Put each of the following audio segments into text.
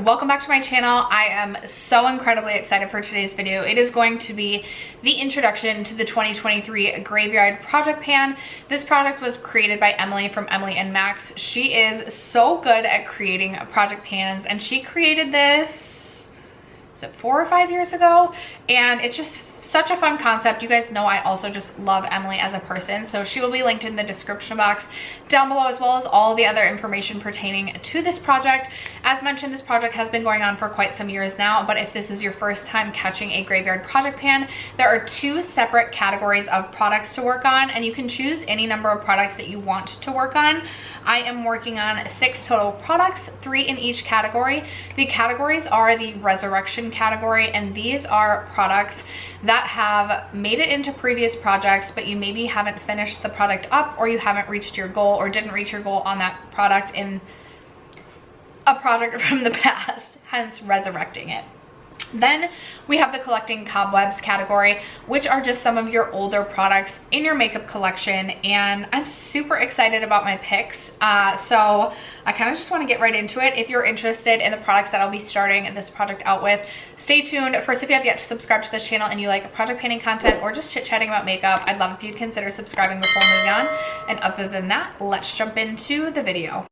welcome back to my channel. I am so incredibly excited for today's video. It is going to be the introduction to the 2023 Graveyard Project Pan. This product was created by Emily from Emily and Max. She is so good at creating project pans, and she created this, is it 4 or 5 years ago? And it's just such a fun concept. You guys know I also just love Emily as a person, so she will be linked in the description box down below, as well as all the other information pertaining to this project. As mentioned, this project has been going on for quite some years now, but if this is your first time catching a Graveyard Project Pan, there are 2 separate categories of products to work on, and you can choose any number of products that you want to work on. I am working on 6 total products, 3 in each category. The categories are the Resurrection category, and these are products that have made it into previous projects, but you maybe haven't finished the product up, or you haven't reached your goal or didn't reach your goal on that product in a project from the past, hence resurrecting it. Then we have the Collecting Cobwebs category, which are just some of your older products in your makeup collection, and I'm super excited about my picks. So I kind of just want to get right into it. If you're interested in the products that I'll be starting this project out with, stay tuned. First, if you have yet to subscribe to this channel and you like project painting content or just chit-chatting about makeup, I'd love if you'd consider subscribing before moving on. And other than that, let's jump into the video.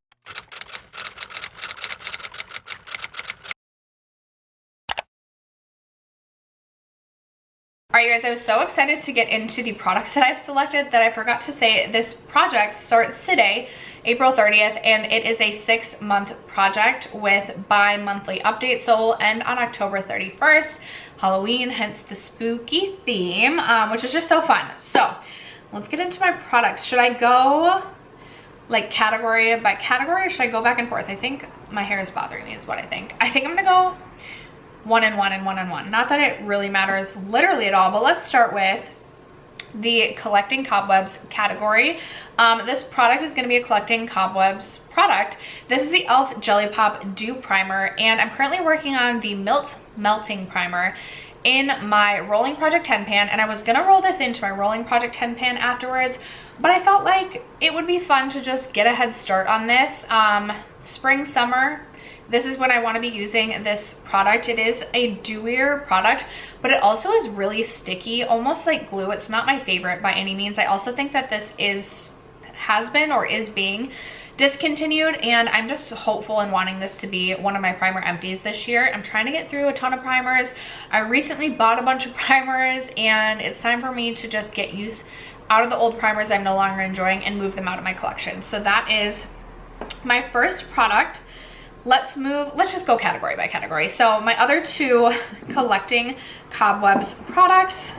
All right, you guys, I was so excited to get into the products that I've selected that I forgot to say this project starts today, April 30th, and it is a 6-month project with bi-monthly updates. So we'll end on October 31st, Halloween, hence the spooky theme, which is just so fun. So let's get into my products. Should I go like category by category, or should I go back and forth? I think my hair is bothering me is what I think. I think I'm gonna go 1 and 1 and 1 and 1. Not that it really matters literally at all, but let's start with the Collecting Cobwebs category. This product is going to be a Collecting Cobwebs product. This is the e.l.f. Jelly Pop Dew Primer, and I'm currently working on the Melting Primer in my Rolling Project 10 pan, and I was going to roll this into my Rolling Project 10 pan afterwards, but I felt like it would be fun to just get a head start on this. Spring, summer, this is when I want to be using this product. It is a dewier product, but it also is really sticky, almost like glue. It's not my favorite by any means. I also think that this has been or is being discontinued, and I'm just hopeful in wanting this to be one of my primer empties this year. I'm trying to get through a ton of primers. I recently bought a bunch of primers, and it's time for me to just get use out of the old primers I'm no longer enjoying and move them out of my collection. So that is my first product. Let's just go category by category. So my other 2 Collecting Cobwebs products,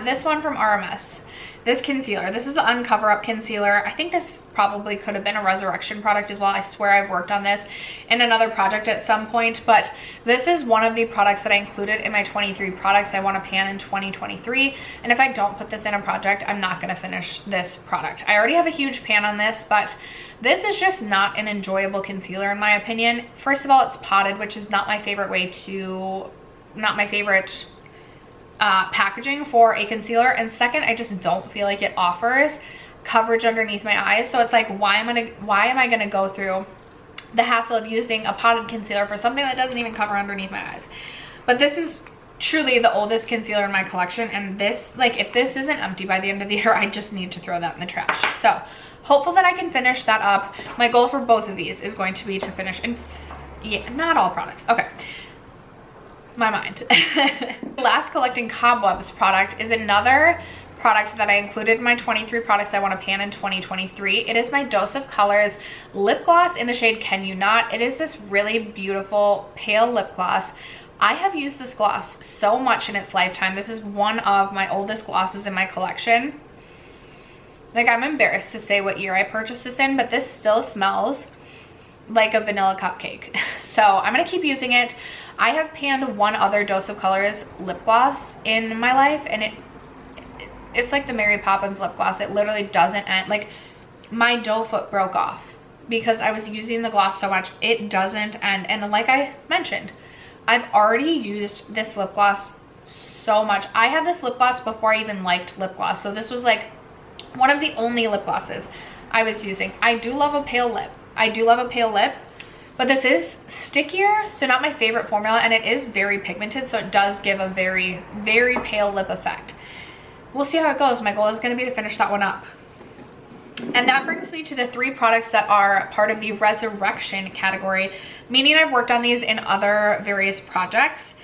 this one from RMS, this concealer. This is the Uncover Up concealer. I think this probably could have been a Resurrection product as well. I swear I've worked on this in another project at some point, but this is one of the products that I included in my 23 products I want to pan in 2023. And if I don't put this in a project, I'm not going to finish this product. I already have a huge pan on this, but this is just not an enjoyable concealer in my opinion. First of all, it's potted, which is not my favorite packaging for a concealer, and second, I just don't feel like it offers coverage underneath my eyes. So it's like, why am I gonna go through the hassle of using a potted concealer for something that doesn't even cover underneath my eyes? But this is truly the oldest concealer in my collection, and this, like, if this isn't empty by the end of the year, I just need to throw that in the trash. So hopeful that I can finish that up. My goal for both of these is going to be to finish in, yeah, not all products. Okay, my mind. Last Collecting Cobwebs product is another product that I included in my 23 products I want to pan in 2023. It is my Dose of Colors lip gloss in the shade Can You Not. It is this really beautiful pale lip gloss. I have used this gloss so much in its lifetime. This is one of my oldest glosses in my collection. Like, I'm embarrassed to say what year I purchased this in, but this still smells like a vanilla cupcake. So I'm gonna keep using it. I have panned one other Dose of Colors lip gloss in my life, and it's like the Mary Poppins lip gloss. It literally doesn't end. Like, my doe foot broke off because I was using the gloss so much. It doesn't end. And like I mentioned, I've already used this lip gloss so much. I had this lip gloss before I even liked lip gloss, so this was like one of the only lip glosses I was using. I do love a pale lip. But this is stickier, so not my favorite formula, and it is very pigmented, so it does give a very, very pale lip effect. We'll see how it goes. My goal is going to be to finish that one up. And that brings me to the 3 products that are part of the resurrection category, meaning I've worked on these in other various projects.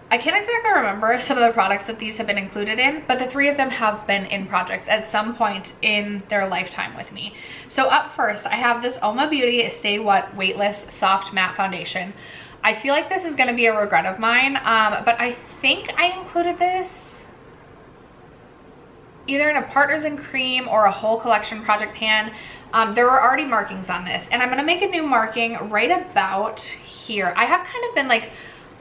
I can't exactly remember some of the products that these have been included in, but the 3 of them have been in projects at some point in their lifetime with me. So up first, I have this Oma Beauty Say What Weightless Soft Matte Foundation. I feel like this is going to be a regret of mine, but I think I included this either in a Partners in Cream or a whole collection project pan. There were already markings on this, and I'm going to make a new marking right about here. I have kind of been like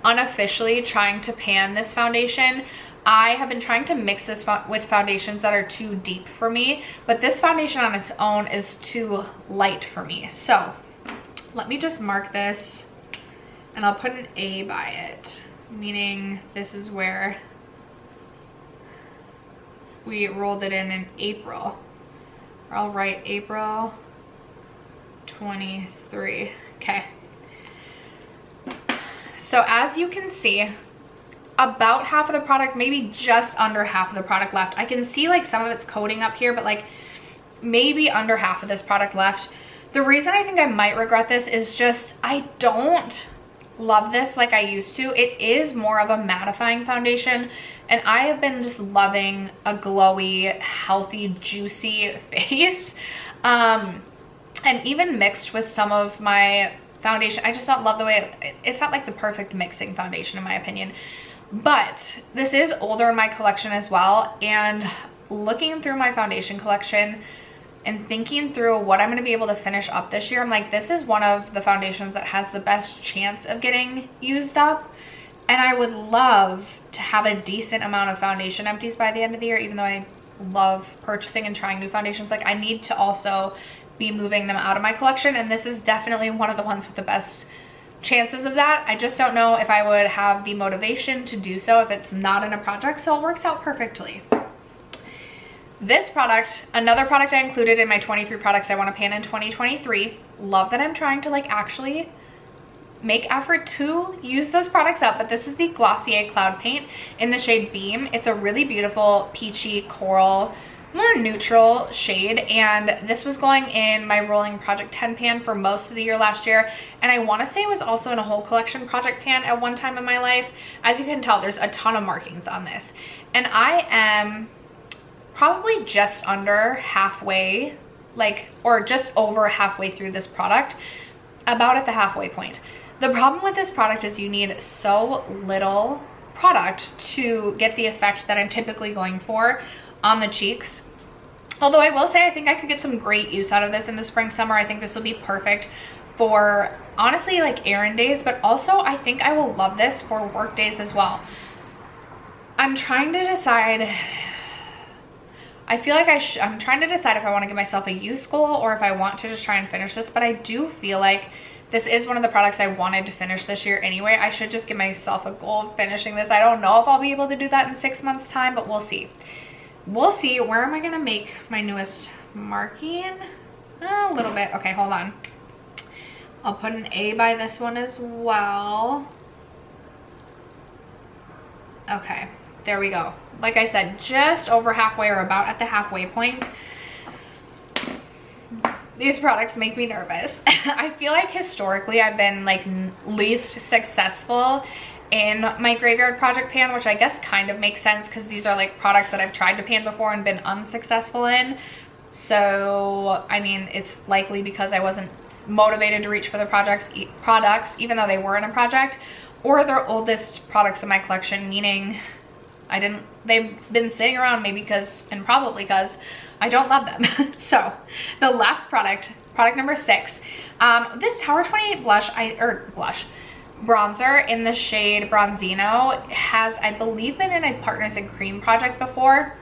unofficially trying to pan this foundation. I have been trying to mix this with foundations that are too deep for me, but this foundation on its own is too light for me. So let me just mark this, and I'll put an A by it, meaning this is where we rolled it in April. I'll write April 23. Okay. So as you can see, about half of the product, maybe just under half of the product left. I can see like some of it's coating up here, but like maybe under half of this product left. The reason I think I might regret this is just I don't love this like I used to. It is more of a mattifying foundation, and I have been just loving a glowy, healthy, juicy face. And even mixed with some of my foundation, I just don't love the way it's not like the perfect mixing foundation in my opinion. But this is older in my collection as well, and looking through my foundation collection and thinking through what I'm going to be able to finish up this year, I'm like, this is one of the foundations that has the best chance of getting used up. And I would love to have a decent amount of foundation empties by the end of the year, even though I love purchasing and trying new foundations. Like I need to also be moving them out of my collection, and this is definitely one of the ones with the best chances of that. I just don't know if I would have the motivation to do so if it's not in a project, so it works out perfectly. This product, another product I included in my 23 products I want to pan in 2023. Love that I'm trying to like actually make effort to use those products up, but this is the Glossier Cloud Paint in the shade Beam. It's a really beautiful peachy coral, more neutral shade, and this was going in my rolling project 10 pan for most of the year last year, and I want to say it was also in a whole collection project pan at one time in my life. As you can tell, there's a ton of markings on this, and I am probably just under halfway, like, or just over halfway through this product, about at the halfway point. The problem with this product is you need so little product to get the effect that I'm typically going for on the cheeks. Although I will say I think I could get some great use out of this in the spring summer. I think this will be perfect for honestly like errand days, but also I think I will love this for work days as well. I'm trying to decide, I feel like I'm trying to decide if I want to give myself a use goal or if I want to just try and finish this, but I do feel like this is one of the products I wanted to finish this year anyway. I should just give myself a goal of finishing this. I don't know if I'll be able to do that in 6 months time, but we'll see. We'll see. Where am I going to make my newest marking? A little bit. Okay, hold on. I'll put an A by this one as well. Okay, there we go. Like I said, just over halfway or about at the halfway point. These products make me nervous. I feel like historically I've been like least successful in my graveyard project pan, which I guess kind of makes sense because these are like products that I've tried to pan before and been unsuccessful in. So I mean, it's likely because I wasn't motivated to reach for the products even though they were in a project, or their oldest products in my collection, meaning they've been sitting around maybe because, and probably because I don't love them. So the last product number 6, this Tower 28 bronzer in the shade Bronzino has, I believe, been in a Partners in Cream project before,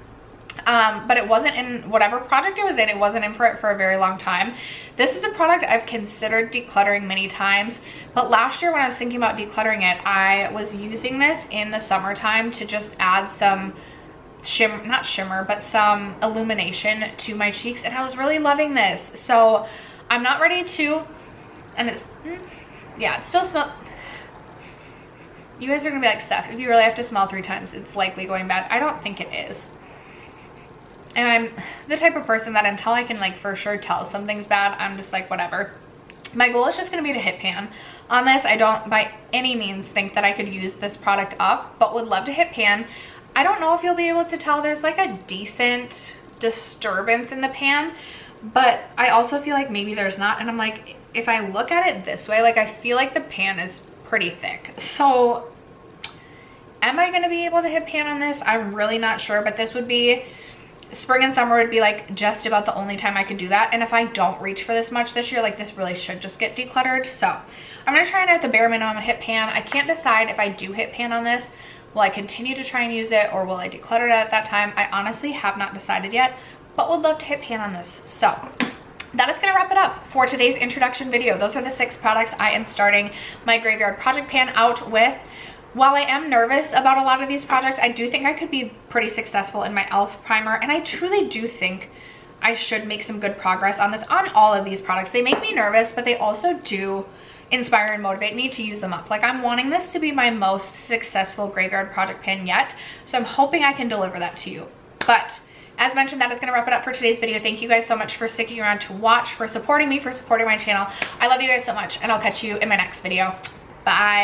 but it wasn't in whatever project it was in. It wasn't in for it for a very long time. This is a product I've considered decluttering many times, but last year when I was thinking about decluttering it, I was using this in the summertime to just add some some illumination to my cheeks, and I was really loving this. So I'm not ready to, and it's yeah, it still smells. You guys are gonna be like, Steph, if you really have to smell 3 times, it's likely going bad. I don't think it is. And I'm the type of person that until I can like for sure tell something's bad, I'm just like, whatever. My goal is just gonna be to hit pan on this. I don't by any means think that I could use this product up, but would love to hit pan. I don't know if you'll be able to tell, there's like a decent disturbance in the pan, but I also feel like maybe there's not. And I'm like, if I look at it this way, like I feel like the pan is pretty thick. So am I gonna be able to hit pan on this? I'm really not sure, but this would be, spring and summer would be like just about the only time I could do that. And if I don't reach for this much this year, like this really should just get decluttered. So I'm gonna try and at the bare minimum hit pan. I can't decide if I do hit pan on this, will I continue to try and use it or will I declutter it at that time? I honestly have not decided yet, but would love to hit pan on this. So that is gonna wrap it up for today's introduction video. Those are the 6 products I am starting my graveyard project pan out with. While I am nervous about a lot of these projects, I do think I could be pretty successful in my e.l.f. primer, and I truly do think I should make some good progress on this, on all of these products. They make me nervous, but they also do inspire and motivate me to use them up. Like I'm wanting this to be my most successful graveyard project pan yet, so I'm hoping I can deliver that to you. But as mentioned, that is going to wrap it up for today's video. Thank you guys so much for sticking around to watch, for supporting me, for supporting my channel. I love you guys so much, and I'll catch you in my next video. Bye.